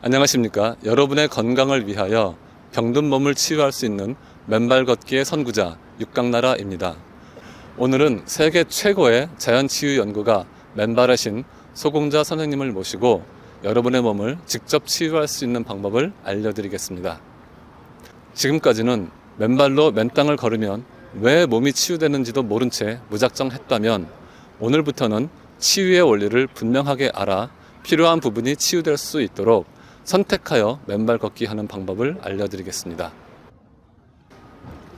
안녕하십니까. 여러분의 건강을 위하여 병든 몸을 치유할 수 있는 맨발 걷기의 선구자 육강나라입니다. 오늘은 세계 최고의 자연치유 연구가 맨발의 신 소공자 선생님을 모시고 여러분의 몸을 직접 치유할 수 있는 방법을 알려드리겠습니다. 지금까지는 맨발로 맨 땅을 걸으면 왜 몸이 치유되는지도 모른 채 무작정 했다면, 오늘부터는 치유의 원리를 분명하게 알아 필요한 부분이 치유될 수 있도록 선택하여 맨발 걷기 하는 방법을 알려드리겠습니다.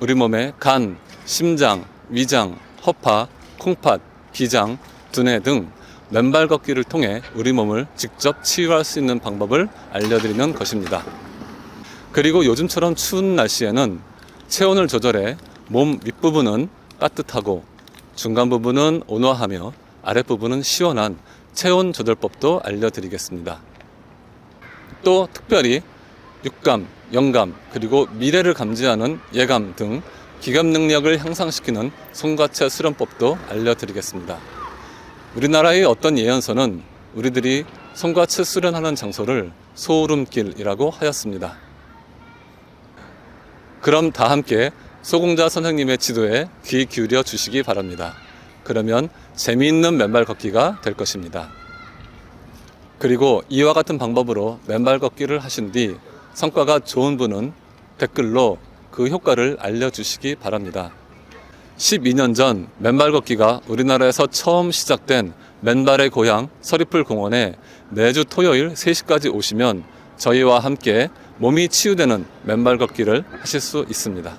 우리 몸의 간, 심장, 위장, 허파, 콩팥, 기장, 두뇌 등 맨발 걷기를 통해 우리 몸을 직접 치유할 수 있는 방법을 알려드리는 것입니다. 그리고 요즘처럼 추운 날씨에는 체온을 조절해 몸 윗부분은 따뜻하고 중간 부분은 온화하며 아랫부분은 시원한 체온 조절법도 알려드리겠습니다. 또 특별히 육감, 영감, 그리고 미래를 감지하는 예감 등 기감 능력을 향상시키는 손과체 수련법도 알려드리겠습니다. 우리나라의 어떤 예언서는 우리들이 손과체 수련하는 장소를 소울음길이라고 하였습니다. 그럼 다 함께 소공자 선생님의 지도에 귀 기울여 주시기 바랍니다. 그러면 재미있는 맨발 걷기가 될 것입니다. 그리고 이와 같은 방법으로 맨발 걷기를 하신 뒤 성과가 좋은 분은 댓글로 그 효과를 알려주시기 바랍니다. 12년 전 맨발 걷기가 우리나라에서 처음 시작된 맨발의 고향 서리풀 공원에 매주 토요일 3시까지 오시면 저희와 함께 몸이 치유되는 맨발 걷기를 하실 수 있습니다.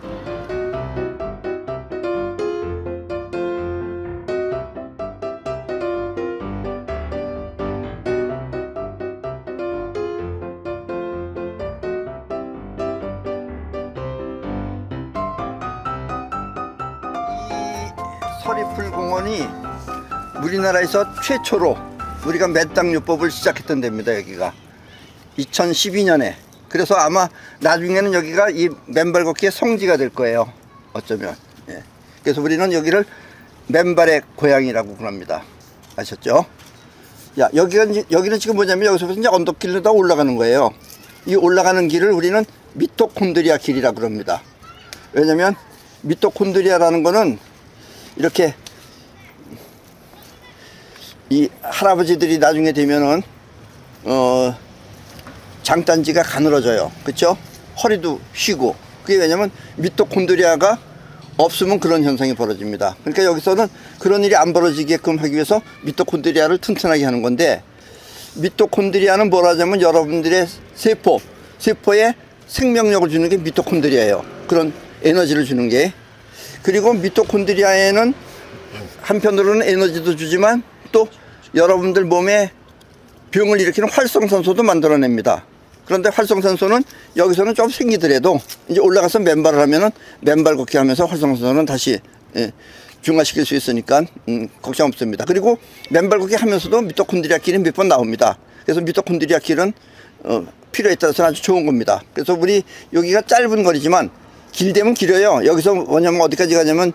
서리풀 공원이 우리나라에서 최초로 우리가 맨땅요법을 시작했던 데입니다. 여기가 2012년에. 그래서 아마 나중에는 여기가 이 맨발 걷기의 성지가 될 거예요, 어쩌면. 예. 그래서 우리는 여기를 맨발의 고향이라고 그럽니다. 아셨죠? 야, 여기는 지금 뭐냐면 여기서부터 이제 언덕길로 다 올라가는 거예요. 이 올라가는 길을 우리는 미토콘드리아 길이라고 그럽니다. 왜냐면 미토콘드리아라는 거는 이렇게 이 할아버지들이 나중에 되면은 장단지가 가늘어져요. 그쵸? 허리도 쉬고. 그게 왜냐면 미토콘드리아가 없으면 그런 현상이 벌어집니다. 그러니까 여기서는 그런 일이 안 벌어지게끔 하기 위해서 미토콘드리아를 튼튼하게 하는 건데, 미토콘드리아는 뭐라 하자면 여러분들의 세포에 생명력을 주는 게 미토콘드리아예요. 그런 에너지를 주는 게. 그리고 미토콘드리아에는 한편으로는 에너지도 주지만 또 여러분들 몸에 병을 일으키는 활성산소도 만들어냅니다. 그런데 활성산소는 여기서는 좀 생기더라도 이제 올라가서 맨발을 하면은 맨발 걷기 하면서 활성산소는 다시 중화시킬 수 있으니까 걱정 없습니다. 그리고 맨발 걷기 하면서도 미토콘드리아 길이 몇 번 나옵니다. 그래서 미토콘드리아 길은 필요에 따라서 아주 좋은 겁니다. 그래서 우리 여기가 짧은 거리지만 길되면 길어요. 여기서 뭐냐면 어디까지 가냐면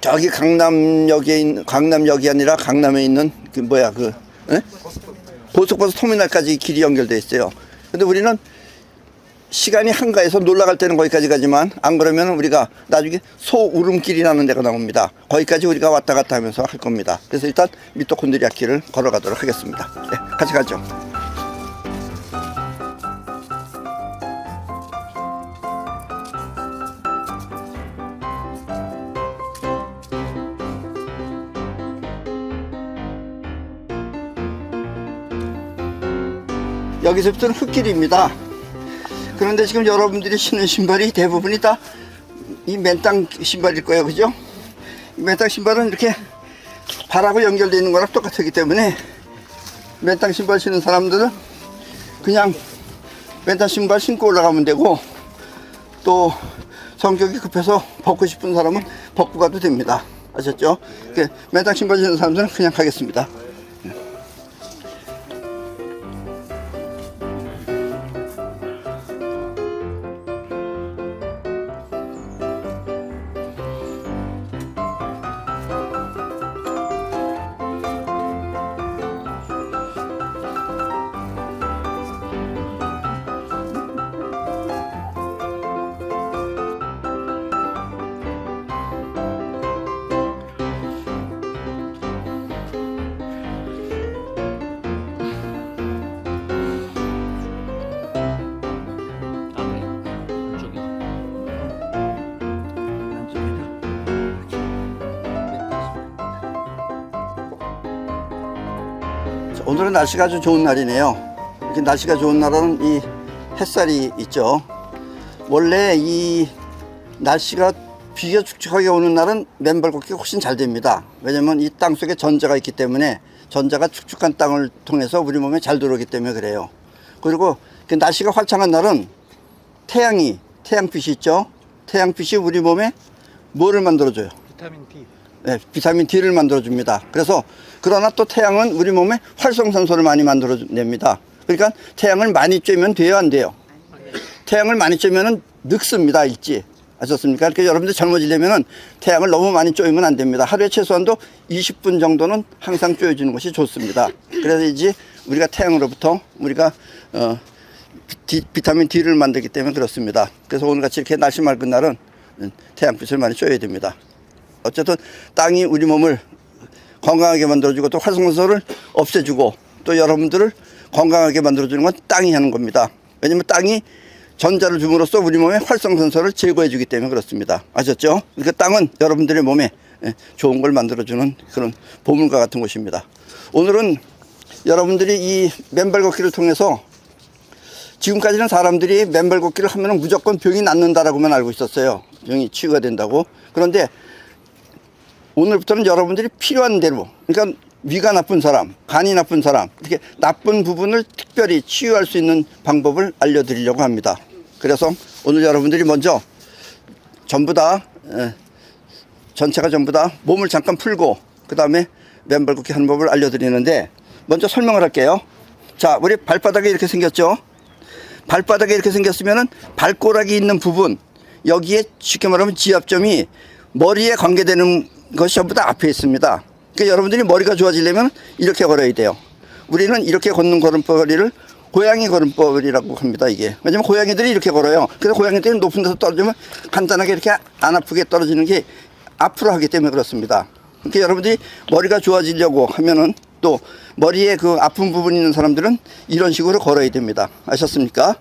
저기 강남역이 아니라 강남에 있는 고속버스 터미널까지 길이 연결되어 있어요. 근데 우리는 시간이 한가해서 놀러 갈 때는 거기까지 가지만, 안 그러면 우리가 나중에 소울음길이라는 데가 나옵니다. 거기까지 우리가 왔다 갔다 하면서 할 겁니다. 그래서 일단 미토콘드리아 길을 걸어가도록 하겠습니다. 네, 같이 가죠. 여기서부터는 흙길입니다. 그런데 지금 여러분들이 신는 신발이 대부분이 다 이 맨땅 신발일 거예요. 그죠? 이 맨땅 신발은 이렇게 발하고 연결되어 있는 거랑 똑같기 때문에 맨땅 신발 신는 사람들은 그냥 맨땅 신발 신고 올라가면 되고, 또 성격이 급해서 벗고 싶은 사람은 벗고 가도 됩니다. 아셨죠? 맨땅 신발 신는 사람들은 그냥 가겠습니다. 오늘은 날씨가 아주 좋은 날이네요. 이렇게 날씨가 좋은 날은 이 햇살이 있죠. 원래 이 날씨가 비가 축축하게 오는 날은 맨발 걷기가 훨씬 잘 됩니다. 왜냐면 이 땅 속에 전자가 있기 때문에 전자가 축축한 땅을 통해서 우리 몸에 잘 들어오기 때문에 그래요. 그리고 그 날씨가 화창한 날은 태양빛이 있죠. 태양빛이 우리 몸에 뭐를 만들어줘요? 비타민 D. 네, 비타민 D를 만들어줍니다. 그래서 그러나 또 태양은 우리 몸에 활성산소를 많이 만들어냅니다. 그러니까 태양을 많이 쬐면 돼요, 안 돼요? 태양을 많이 쬐면은 늙습니다, 일찍. 아셨습니까? 그러니까 여러분들 젊어지려면은 태양을 너무 많이 쬐면 안 됩니다. 하루에 최소한도 20분 정도는 항상 쬐어주는 것이 좋습니다. 그래야지 우리가 태양으로부터 우리가 비타민 D를 만들기 때문에 그렇습니다. 그래서 오늘같이 이렇게 날씨 맑은 날은 태양빛을 많이 쬐어야 됩니다. 어쨌든 땅이 우리 몸을 건강하게 만들어주고 또 활성산소를 없애주고 또 여러분들을 건강하게 만들어주는 건 땅이 하는 겁니다. 왜냐면 땅이 전자를 줌으로써 우리 몸에 활성산소를 제거해주기 때문에 그렇습니다. 아셨죠? 그러니까 땅은 여러분들의 몸에 좋은 걸 만들어주는 그런 보물과 같은 곳입니다. 오늘은 여러분들이 이 맨발 걷기를 통해서 지금까지는 사람들이 맨발 걷기를 하면 무조건 병이 낫는다라고만 알고 있었어요. 병이 치유가 된다고. 그런데 오늘부터는 여러분들이 필요한 대로, 그러니까 위가 나쁜 사람, 간이 나쁜 사람, 이렇게 나쁜 부분을 특별히 치유할 수 있는 방법을 알려드리려고 합니다. 그래서 오늘 여러분들이 먼저 전체가 전부 다 몸을 잠깐 풀고 그 다음에 맨발 걷기 하는 법을 알려드리는데 먼저 설명을 할게요. 자, 우리 발바닥에 이렇게 생겼죠? 발바닥에 이렇게 생겼으면은 발꼬락이 있는 부분, 여기에 쉽게 말하면 지압점이 머리에 관계되는 것이 전부 다 앞에 있습니다. 그러니까 여러분들이 머리가 좋아지려면 이렇게 걸어야 돼요. 우리는 이렇게 걷는 걸음걸이를 고양이 걸음걸이라고 합니다, 이게. 왜냐면 고양이들이 이렇게 걸어요. 그래서 고양이들이 높은 데서 떨어지면 간단하게 이렇게 안 아프게 떨어지는 게 앞으로 하기 때문에 그렇습니다. 그러니까 여러분들이 머리가 좋아지려고 하면은 또 머리에 그 아픈 부분이 있는 사람들은 이런 식으로 걸어야 됩니다. 아셨습니까?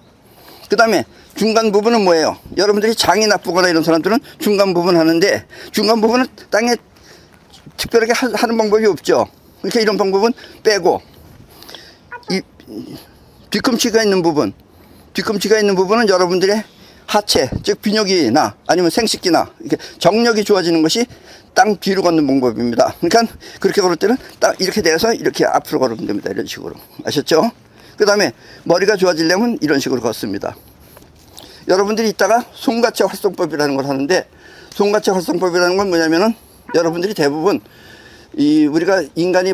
그 다음에 중간 부분은 뭐예요? 여러분들이 장이 나쁘거나 이런 사람들은 중간 부분 하는데 중간 부분은 땅에 특별하게 하는 방법이 없죠. 그러니까 이런 방법은 빼고 이 뒤꿈치가 있는 부분은 여러분들의 하체, 즉 비뇨기나 아니면 생식기나 이렇게 정력이 좋아지는 것이 땅 뒤로 걷는 방법입니다. 그러니까 그렇게 걸을 때는 딱 이렇게 내려서 이렇게 앞으로 걸으면 됩니다. 이런 식으로. 아셨죠? 그 다음에 머리가 좋아지려면 이런 식으로 걷습니다. 여러분들이 이따가 손가체 활성법이라는 걸 하는데 손가체 활성법이라는 건 뭐냐면은 여러분들이 대부분 우리가 인간이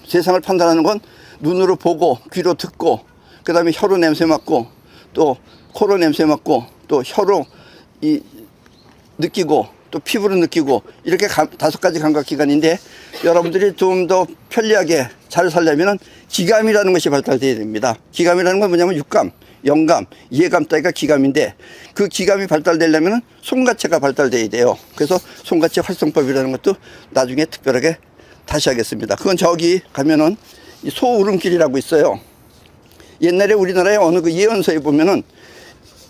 세상을 판단하는 건 눈으로 보고 귀로 듣고 그 다음에 혀로 냄새 맡고 또 코로 냄새 맡고 또 혀로 느끼고 또 피부로 느끼고 이렇게 5가지 감각기관인데 여러분들이 좀 더 편리하게 잘 살려면은 기감이라는 것이 발달되어야 됩니다. 기감이라는 건 뭐냐면 육감, 영감, 이해감 따위가 기감인데 그 기감이 발달되려면은 손가체가 발달돼야 돼요. 그래서 손가체 활성법이라는 것도 나중에 특별하게 다시 하겠습니다. 그건 저기 가면은 소울음길이라고 있어요. 옛날에 우리나라의 어느 그 예언서에 보면은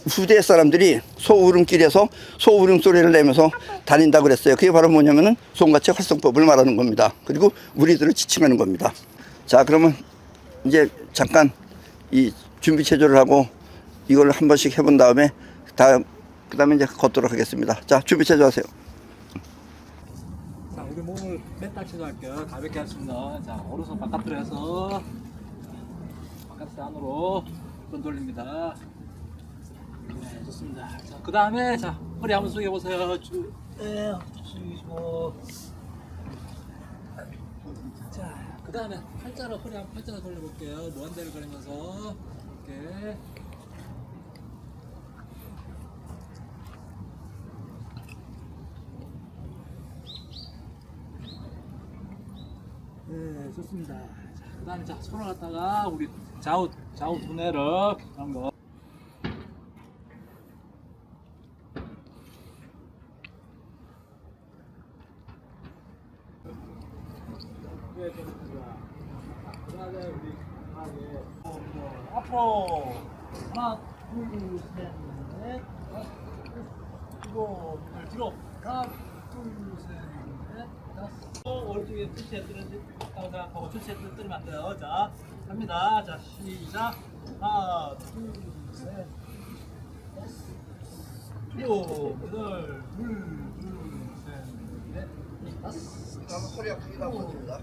후대 사람들이 소울음길에서 소울음 소리를 내면서 다닌다고 그랬어요. 그게 바로 뭐냐면은 손가체 활성법을 말하는 겁니다. 그리고 우리들을 지칭하는 겁니다. 자, 그러면 이제 잠깐 이 준비 체조를 하고 이걸 한 번씩 해본 다음에 그 다음에 이제 걷도록 하겠습니다. 자, 준비 체조 하세요. 자, 우리 몸을 맨날 체조할게요. 가볍게 하겠습니다. 자, 오른손 바깥으로 해서 바깥에서 안으로 손 돌립니다. 네, 좋습니다. 자, 그 다음에 자 허리 한번 숙여보세요. 쭉 숙이시고. 자, 그 다음에 팔자로 허리 한번 팔자로 돌려볼게요. 무한대를 그리면서 이렇게. 네, 좋습니다. 자, 그 다음에 자 손을 갖다가 우리 좌우 두뇌를 한번. 네, 좋습니다. 그 다음에 우리 강하게 앞으로 하나, 둘, 셋, 넷, 그리고 뒤로 하나, 둘, 셋, 넷. 오른쪽에 투시에 뜨는지 생각하고 투시에 뜨면 안 돼요. 자, 갑니다. 자, 시작. 하나, 둘, 셋, 오, 여덟, 셋, 넷, 다섯. 허리 아프기도 하고 여덟,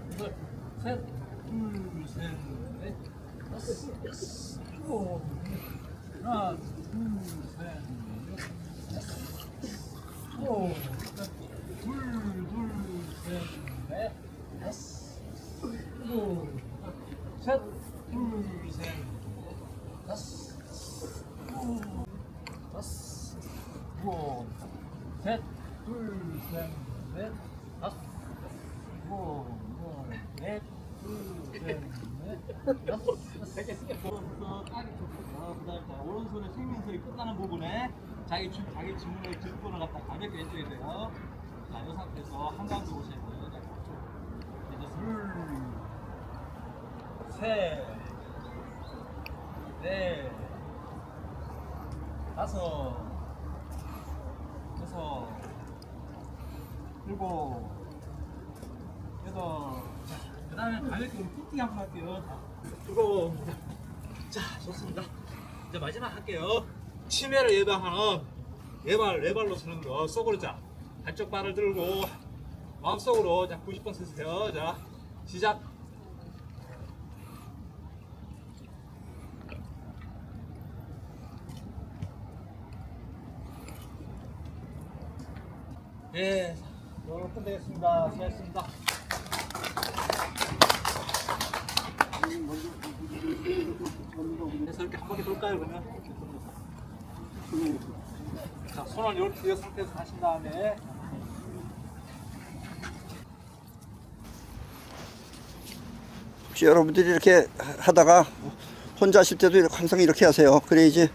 셋, 셋, 넷, 다섯, 여섯, 일곱, 하나, 셋, 넷, 다섯, 오, 셋, 셋, 넷, 다섯, 일곱, 셋, 셋, 다섯, 다섯, 일곱, 셋, 셋, 넷, 다섯, 일곱, 넷, 셋, 넷, 다섯. 부터 딱이 좋고요. 그다음에 오른손에 생명소리 끝나는 부분에 자기 지문의 뒷부분을 갖다 가볍게 해줘야 돼요. 자, 이 상태에서 한가운데 오셔야 돼요. 자, 이제 둘, 셋, 넷, 다섯, 여섯, 일곱, 여덟. 그 다음에 가볍게 우리 푸팅 한번 할게요. 뜨거워. 자, 좋습니다. 이제 마지막 할게요. 치매를 예방하는 외발로 쓰는 거, 속으로. 자, 한쪽 발을 들고 마음속으로 자 90번 쓰세요. 자, 시작. 예, 오늘 끝내겠습니다. 수고하셨습니다. 그래서 이렇게 한 바퀴 돌까요, 그러면? 자, 손을 이렇게 이 상태에서 하신 다음에 혹시 여러분들이 이렇게 하다가 혼자 하실 때도 항상 이렇게 하세요. 그래야지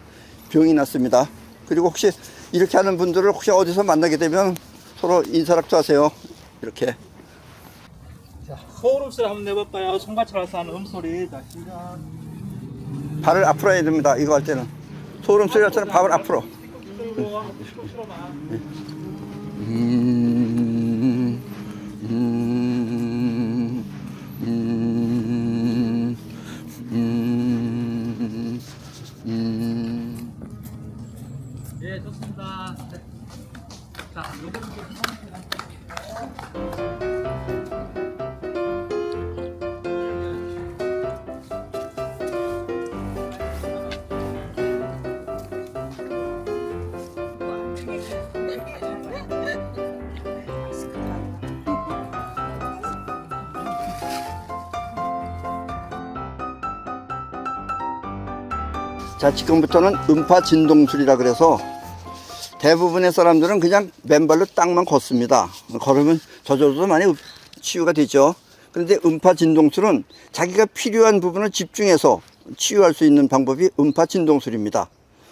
병이 낫습니다. 그리고 혹시 이렇게 하는 분들을 혹시 어디서 만나게 되면 서로 인사락도 하세요. 이렇게. 자, 소음소리 한번 내볼까요? 손가락에서 하는 음소리. 자, 시작. 발을 앞으로 해야 됩니다. 이거 할 때는. 소름 소리 할 때는 발을 앞으로. 예, 좋습니다. 네. 자, 요거는 자, 지금부터는 음파 진동술이라 그래서 대부분의 사람들은 그냥 맨발로 땅만 걷습니다. 걸으면 저절로 많이 치유가 되죠. 그런데 음파 진동술은 자기가 필요한 부분을 집중해서 치유할 수 있는 방법이 음파 진동술입니다.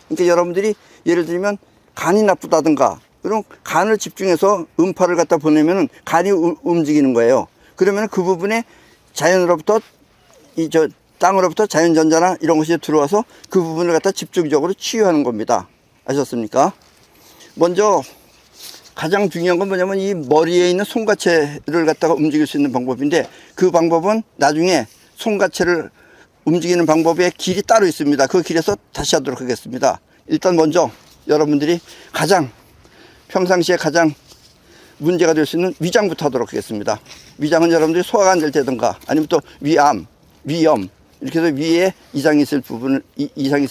그러니까 여러분들이 예를 들면 간이 나쁘다든가 그럼 간을 집중해서 음파를 갖다 보내면 간이 움직이는 거예요. 그러면 그 부분에 자연으로부터 땅으로부터 자연전자나 이런 것이 들어와서 그 부분을 갖다 집중적으로 치유하는 겁니다. 아셨습니까? 먼저 가장 중요한 건 뭐냐면 이 머리에 있는 손가체를 갖다가 움직일 수 있는 방법인데 그 방법은 나중에 손가체를 움직이는 방법의 길이 따로 있습니다. 그 길에서 다시 하도록 하겠습니다. 일단 먼저 여러분들이 평상시에 가장 문제가 될 수 있는 위장부터 하도록 하겠습니다. 위장은 여러분들이 소화가 안 될 때든가 아니면 또 위암, 위염 이렇게 해서 위에 이상이 있을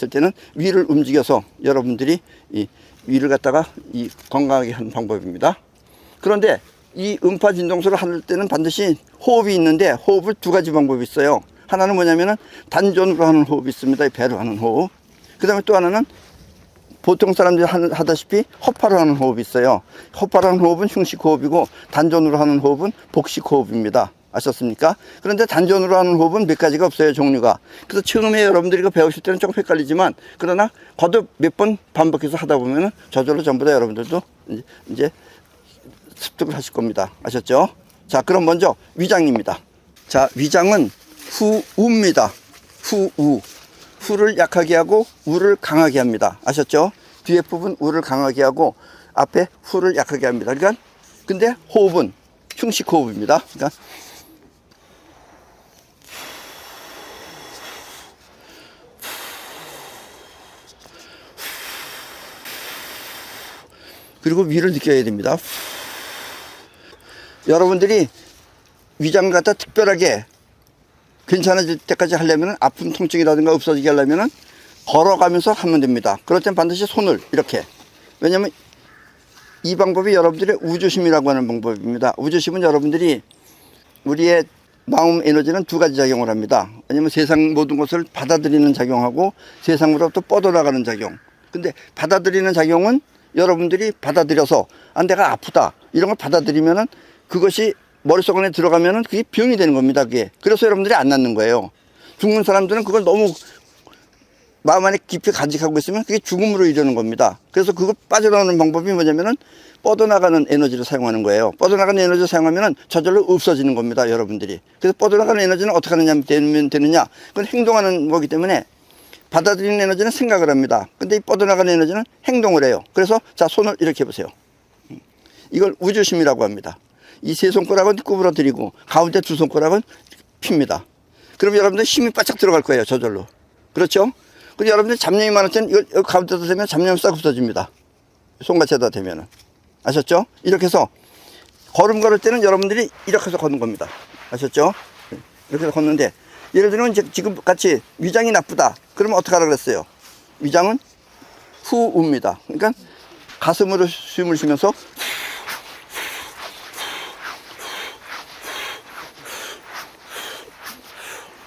때는 위를 움직여서 여러분들이 이 위를 갖다가 건강하게 하는 방법입니다. 그런데 이 음파 진동술을 할 때는 반드시 호흡이 있는데 호흡을 두 가지 방법이 있어요. 하나는 뭐냐면은 단전으로 하는 호흡이 있습니다. 배로 하는 호흡. 그 다음에 또 하나는 보통 사람들이 하다시피 허파로 하는 호흡이 있어요. 허파로 하는 호흡은 흉식 호흡이고 단전으로 하는 호흡은 복식 호흡입니다. 아셨습니까? 그런데 단전으로 하는 호흡은 몇 가지가 없어요, 종류가. 그래서 처음에 여러분들이 이거 배우실 때는 조금 헷갈리지만 그러나 거듭 몇 번 반복해서 하다 보면은 저절로 전부 다 여러분들도 이제 습득을 하실 겁니다. 아셨죠? 자, 그럼 먼저 위장입니다. 자, 위장은 후우입니다. 후우. 후를 약하게 하고 우를 강하게 합니다. 아셨죠? 뒤에 부분 우를 강하게 하고 앞에 후를 약하게 합니다. 그러니까 근데 호흡은 흉식 호흡입니다. 그러니까 그리고 위를 느껴야 됩니다. 여러분들이 위장을 갖다 특별하게 괜찮아질 때까지 하려면 아픔 통증이라든가 없어지게 하려면 걸어가면서 하면 됩니다. 그럴 땐 반드시 손을 이렇게. 왜냐면 이 방법이 여러분들의 우주심이라고 하는 방법입니다. 우주심은 여러분들이 우리의 마음 에너지는 두 가지 작용을 합니다. 왜냐면 세상 모든 것을 받아들이는 작용하고 세상으로부터 뻗어나가는 작용. 근데 받아들이는 작용은 여러분들이 받아들여서 내가 아프다 이런 걸 받아들이면은 그것이 머릿속 안에 들어가면은 그게 병이 되는 겁니다. 그게. 그래서 여러분들이 안 낫는 거예요. 죽는 사람들은 그걸 너무 마음 안에 깊이 간직하고 있으면 그게 죽음으로 이르는 겁니다. 그래서 그거 빠져나오는 방법이 뭐냐면은 뻗어나가는 에너지를 사용하는 거예요. 뻗어나가는 에너지를 사용하면은 저절로 없어지는 겁니다. 여러분들이. 그래서 뻗어나가는 에너지는 어떻게 하느냐 되느냐. 그건 행동하는 거기 때문에 받아들이는 에너지는 생각을 합니다. 근데 이 뻗어나가는 에너지는 행동을 해요. 그래서 자, 손을 이렇게 해보세요. 이걸 우주심이라고 합니다. 이 세 손가락은 구부러뜨리고 가운데 두 손가락은 핍니다. 그럼 여러분들 힘이 바짝 들어갈 거예요. 저절로. 그렇죠? 근데 여러분들 잡념이 많을 때는 이걸 여기 가운데다 대면 잡념이 싹 없어집니다. 손같이다 대면은. 아셨죠? 이렇게 해서 걸음 걸을 때는 여러분들이 이렇게 해서 걷는 겁니다. 아셨죠? 이렇게 해서 걷는데 예를 들면 이제 지금 같이 위장이 나쁘다. 그러면 어떻게 하라 그랬어요? 위장은 후우입니다. 그러니까 가슴으로 숨을 쉬면서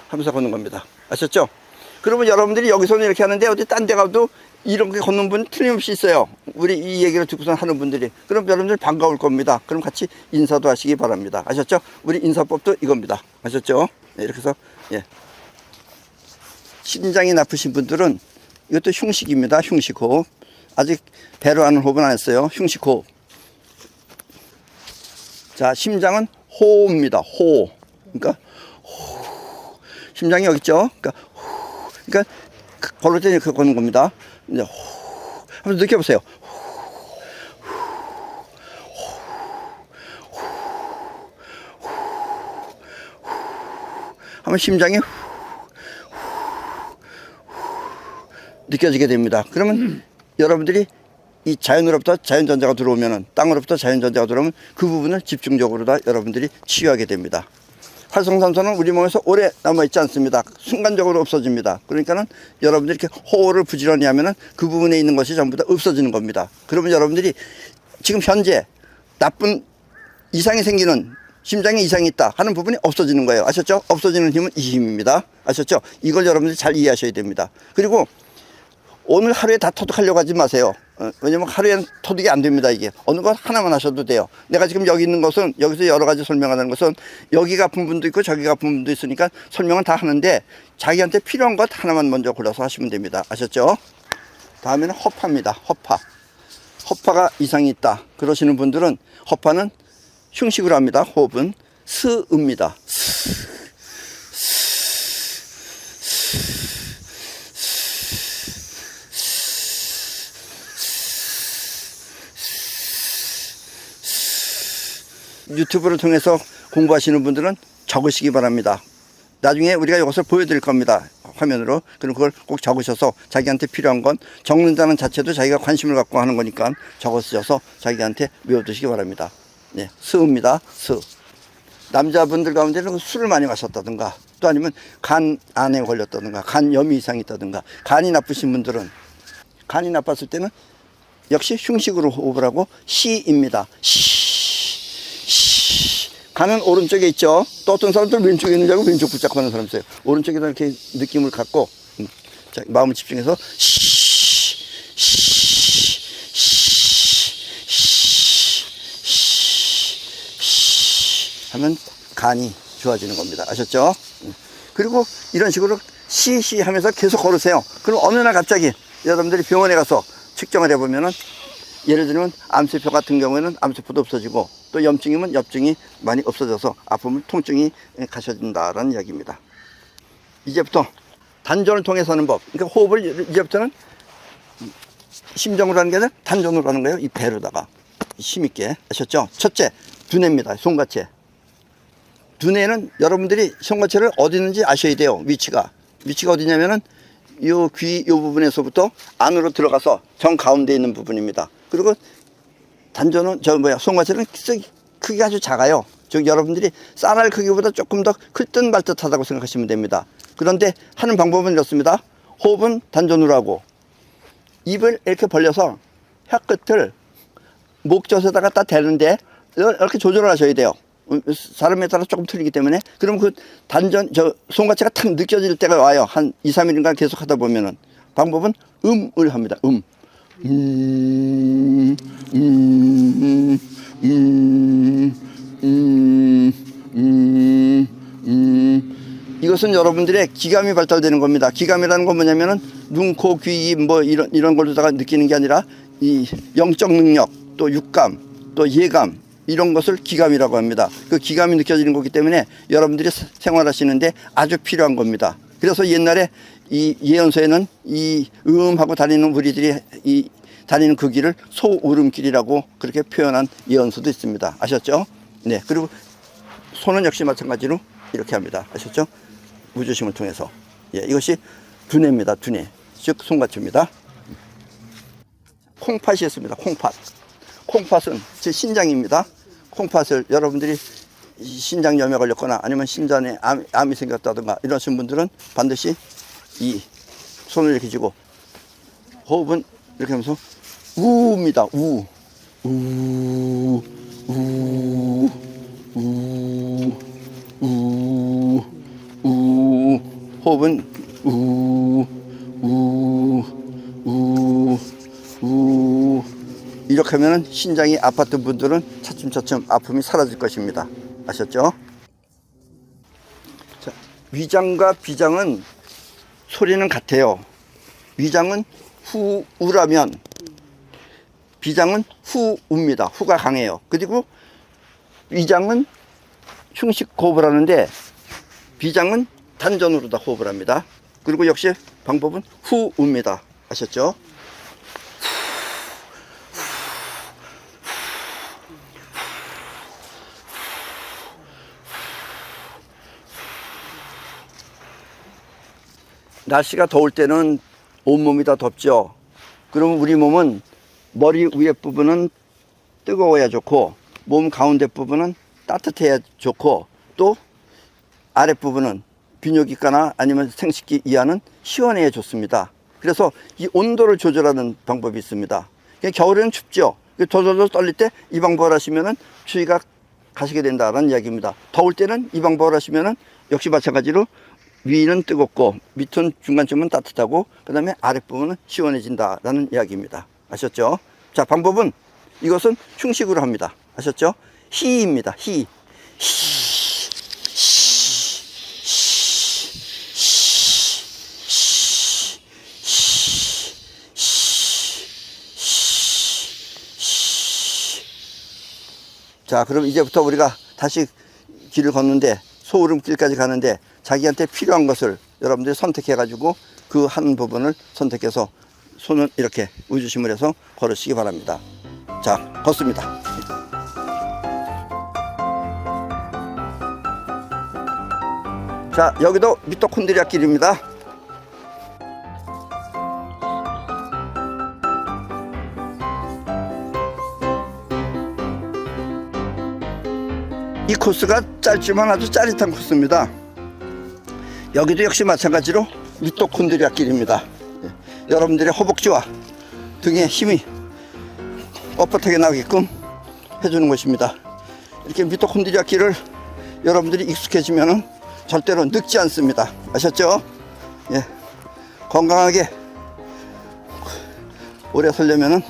하면서 걷는 겁니다. 아셨죠? 그러면 여러분들이 여기서는 이렇게 하는데 어디 딴 데 가도 이렇게 걷는 분 틀림없이 있어요. 우리 이 얘기를 듣고서 하는 분들이. 그럼 여러분들 반가울 겁니다. 그럼 같이 인사도 하시기 바랍니다. 아셨죠? 우리 인사법도 이겁니다. 아셨죠? 네, 이렇게 해서 예. 심장이 나쁘신 분들은 이것도 흉식입니다. 흉식 호흡. 아직 배로 하는 호흡은 안 했어요. 흉식 호흡. 자, 심장은 호입니다. 호. 그러니까 심장이 여기 있죠. 그러니까 걸을 때 이렇게 걷는 겁니다. 이제 한번 느껴보세요. 한번 심장이 느껴지게 됩니다. 그러면 여러분들이 이 자연으로부터 자연전자가 들어오면은 땅으로부터 자연전자가 들어오면 그 부분을 집중적으로 다 여러분들이 치유하게 됩니다. 활성산소는 우리 몸에서 오래 남아있지 않습니다. 순간적으로 없어집니다. 그러니까는 여러분들이 이렇게 호흡을 부지런히 하면은 그 부분에 있는 것이 전부 다 없어지는 겁니다. 그러면 여러분들이 지금 현재 나쁜 이상이 생기는 심장에 이상이 있다 하는 부분이 없어지는 거예요. 아셨죠? 없어지는 힘은 이 힘입니다. 아셨죠? 이걸 여러분들이 잘 이해하셔야 됩니다. 그리고 오늘 하루에 다 터득하려고 하지 마세요. 왜냐면 하루에는 터득이 안 됩니다. 이게 어느 것 하나만 하셔도 돼요. 내가 지금 여기 있는 것은 여기서 여러 가지 설명하는 것은 여기가 아픈 분도 있고 저기가 아픈 분도 있으니까 설명은 다 하는데 자기한테 필요한 것 하나만 먼저 골라서 하시면 됩니다. 아셨죠? 다음에는 허파입니다. 허파. 허파가 이상이 있다 그러시는 분들은 허파는 흉식으로 합니다. 호흡은 스읍니다. 유튜브를 통해서 공부하시는 분들은 적으시기 바랍니다. 나중에 우리가 이것을 보여드릴 겁니다. 화면으로. 그럼 그걸 꼭 적으셔서 자기한테 필요한 건 적는다는 자체도 자기가 관심을 갖고 하는 거니까 적으셔서 자기한테 외워두시기 바랍니다. 네, 스입니다. 스. 남자분들 가운데는 술을 많이 마셨다든가 또 아니면 간 안에 걸렸다든가 간염이 이상이 있다든가 간이 나쁘신 분들은 간이 나빴을 때는 역시 흉식으로 호흡을 하고 시입니다. 간은 오른쪽에 있죠. 또 어떤 사람들은 왼쪽에 있는 줄 알고 왼쪽 붙잡고 하는 사람 있어요. 오른쪽에다 이렇게 느낌을 갖고 자, 마음을 집중해서 하면 간이 좋아지는 겁니다. 아셨죠? 그리고 이런 식으로 시시 하면서 계속 걸으세요. 그럼 어느 날 갑자기 여러분들이 병원에 가서 측정을 해보면은 예를 들면 암세포 같은 경우에는 암세포도 없어지고 또 염증이면 염증이 많이 없어져서 아픔을 통증이 가셔진다라는 이야기입니다. 이제부터 단전을 통해서 하는 법. 그러니까 호흡을 이제부터는 심정으로 하는 게 아니라 단전으로 하는 거예요. 이 배로다가 힘있게. 아셨죠? 첫째, 두뇌입니다. 송가채. 두뇌는 여러분들이 송가채를 어디 있는지 아셔야 돼요. 위치가 어디냐면은 요 귀 요 부분에서부터 안으로 들어가서 정 가운데 있는 부분입니다. 그리고 단전은 송가채는 크기가 아주 작아요. 즉 여러분들이 쌀알 크기보다 조금 더 클 듯 말 듯하다고 생각하시면 됩니다. 그런데 하는 방법은 이렇습니다. 호흡은 단전으로 하고 입을 이렇게 벌려서 혀 끝을 목젖에다가 딱 대는데 이렇게 조절을 하셔야 돼요. 사람에 따라 조금 틀리기 때문에. 그럼 그 단전 송가채가 탁 느껴질 때가 와요. 한 2, 3일인가 계속 하다 보면은. 방법은 음을 합니다. 이것은 여러분들의 기감이 발달되는 겁니다. 기감이라는 건 뭐냐면은 눈, 코, 귀, 입 뭐 이런 걸로다가 느끼는 게 아니라 이 영적 능력, 또 육감, 또 예감 이런 것을 기감이라고 합니다. 그 기감이 느껴지는 거기 때문에 여러분들이 생활하시는데 아주 필요한 겁니다. 그래서 옛날에 이 예언서에는 이 하고 다니는 우리들이 이 다니는 그 길을 소울음길이라고 그렇게 표현한 예언서도 있습니다. 아셨죠? 네. 그리고 손은 역시 마찬가지로 이렇게 합니다. 아셨죠? 우주심을 통해서. 예, 이것이 두뇌입니다. 두뇌. 즉 송가채입니다. 콩팥이 있습니다. 콩팥. 콩팥은 제 신장입니다. 콩팥을 여러분들이 신장염에 걸렸거나 아니면 신장에 암이 생겼다든가 이러신 분들은 반드시 이 손을 이렇게 쥐고 호흡은 이렇게 하면서 우입니다. 우. 호흡은 이렇게 하면은 신장이 아팠던 분들은 차츰차츰 아픔이 사라질 것입니다. 아셨죠? 자, 위장과 비장은 소리는 같아요. 위장은 후우라면 비장은 후우입니다. 후가 강해요. 그리고 위장은 흉식 호흡을 하는데 비장은 단전으로 다 호흡을 합니다. 그리고 역시 방법은 후우입니다. 아셨죠? 날씨가 더울 때는 온몸이 다 덥죠. 그러면 우리 몸은 머리 위에 부분은 뜨거워야 좋고 몸 가운데 부분은 따뜻해야 좋고 또 아랫부분은 비뇨기과나 아니면 생식기 이하는 시원해야 좋습니다. 그래서 이 온도를 조절하는 방법이 있습니다. 겨울에는 춥죠. 돌돌돌 떨릴 때 이 방법을 하시면은 추위가 가시게 된다는 이야기입니다. 더울 때는 이 방법을 하시면은 역시 마찬가지로 위는 뜨겁고 밑은 중간쯤은 따뜻하고 그 다음에 아랫부분은 시원해진다라는 이야기입니다. 아셨죠? 자, 방법은 이것은 흉식으로 합니다. 아셨죠? 히입니다. 히. 자, 그럼 이제부터 우리가 다시 길을 걷는데 소울음길까지 가는데 자기한테 필요한 것을 여러분들이 선택해 가지고 그 한 부분을 선택해서 손을 이렇게 우주심을 해서 걸으시기 바랍니다. 자, 걷습니다. 자, 여기도 미토콘드리아 길입니다. 이 코스가 짧지만 아주 짜릿한 코스입니다. 여기도 역시 마찬가지로 미토콘드리아 길입니다. 여러분들의 허벅지와 등에 힘이 뻣뻣하게 나게끔 해주는 것입니다. 이렇게 미토콘드리아 길을 여러분들이 익숙해지면 절대로 늙지 않습니다. 아셨죠? 예. 건강하게 오래 살려면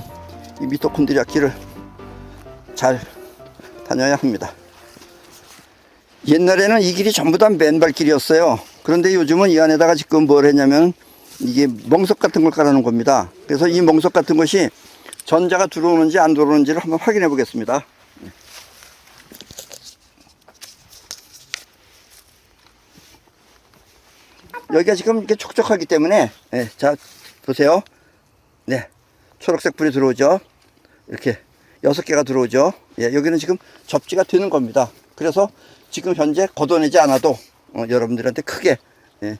이 미토콘드리아 길을 잘 다녀야 합니다. 옛날에는 이 길이 전부 다 맨발길이었어요. 그런데 요즘은 이 안에다가 지금 뭘 했냐면 이게 멍석 같은 걸 깔아놓은 겁니다. 그래서 이 멍석 같은 것이 전자가 들어오는지 안 들어오는지를 한번 확인해 보겠습니다. 여기가 지금 이렇게 촉촉하기 때문에, 자, 보세요. 네. 초록색 불이 들어오죠. 이렇게 6개가 들어오죠. 예, 여기는 지금 접지가 되는 겁니다. 그래서 지금 현재 걷어내지 않아도 여러분들한테 크게 예,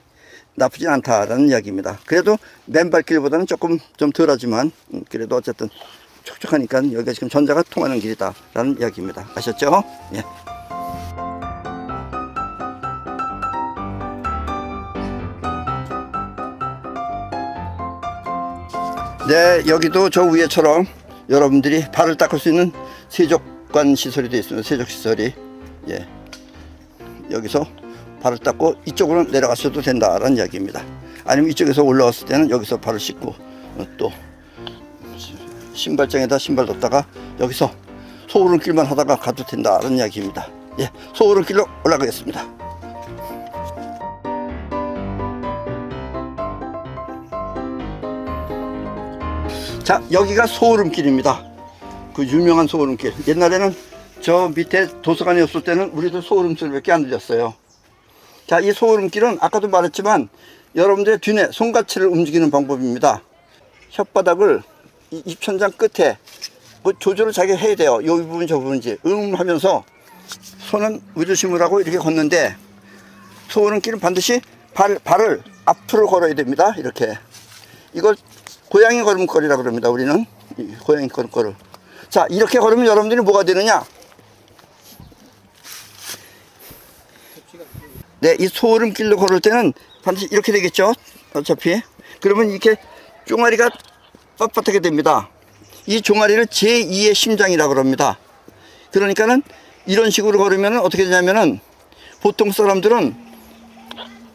나쁘진 않다라는 이야기입니다. 그래도 맨발길보다는 조금 좀 덜하지만 그래도 어쨌든 촉촉하니까 여기가 지금 전자가 통하는 길이다라는 이야기입니다. 아셨죠? 예. 네, 여기도 저 위에처럼 여러분들이 발을 닦을 수 있는 세족관 시설이 되어 있습니다. 세족 시설이. 예. 여기서 발을 닦고 이쪽으로 내려가셔도 된다라는 이야기입니다. 아니면 이쪽에서 올라왔을 때는 여기서 발을 씻고 또 신발장에다 신발 뒀다가 여기서 소오름길만 하다가 가도 된다라는 이야기입니다. 예, 소오름길로 올라가겠습니다. 자, 여기가 소오름길입니다. 그 유명한 소오름길. 옛날에는 저 밑에 도서관이 없을 때는 우리도 소오름 소리밖에 안 들렸어요. 자, 이 소오름길은 아까도 말했지만 여러분들의 뒤에 손가락을 움직이는 방법입니다. 혓바닥을 이 입천장 끝에 그 조절을 자기가 해야 돼요. 이 부분 저 부분인지 하면서 손은 위로심을 하고 이렇게 걷는데 소오름길은 반드시 발을 앞으로 걸어야 됩니다. 이렇게. 이걸 고양이 걸음걸이라고 그럽니다. 우리는 고양이 걸음걸을. 자, 이렇게 걸으면 여러분들이 뭐가 되느냐? 네, 이 소오름길로 걸을 때는 반드시 이렇게 되겠죠. 어차피. 그러면 이렇게 종아리가 빳빳하게 됩니다. 이 종아리를 제2의 심장이라고 합니다. 그러니까는 이런 식으로 걸으면 어떻게 되냐면은 보통 사람들은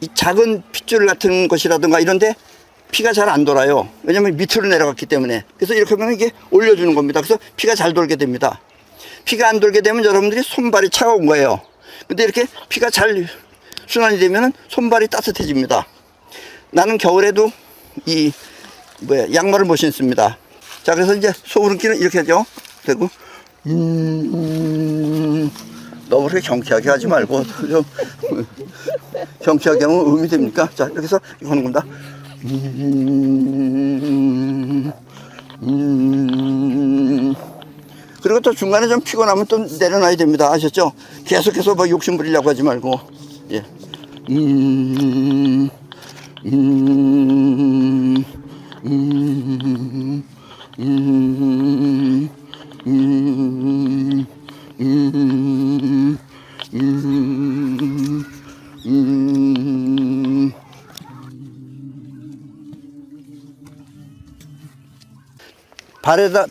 이 작은 핏줄 같은 것이라든가 이런데 피가 잘 안 돌아요. 왜냐면 밑으로 내려갔기 때문에. 그래서 이렇게 하면 이게 올려주는 겁니다. 그래서 피가 잘 돌게 됩니다. 피가 안 돌게 되면 여러분들이 손발이 차가운 거예요. 근데 이렇게 피가 잘 순환이 되면은 손발이 따뜻해집니다. 나는 겨울에도 양말을 못 신습니다. 자, 그래서 이제 소오름길은 이렇게 하죠. 되고 너무 그렇게 경쾌하게 하지 말고 좀 경쾌하게 하면 음이 됩니까? 자, 이렇게 해서 이거 하는 겁니다. 그리고 또 중간에 좀 피곤하면 또 내려놔야 됩니다. 아셨죠? 계속해서 뭐 욕심 부리려고 하지 말고. 예.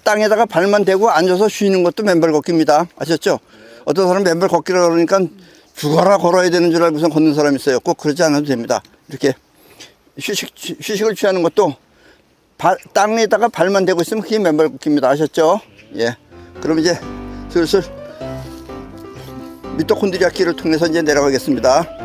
땅에다가 발만 대고 앉아서 쉬는 것도 맨발 걷기입니다. 아셨죠? 어떤 사람은 맨발 걷기라 그러니까 죽어라 걸어야 되는 줄 알고서 걷는 사람이 있어요. 꼭 그러지 않아도 됩니다. 이렇게 휴식을 취하는 것도 땅에다가 발만 대고 있으면 그게 맨발 걷기입니다. 아셨죠? 예. 그럼 이제 슬슬 미토콘드리아 길을 통해서 이제 내려가겠습니다.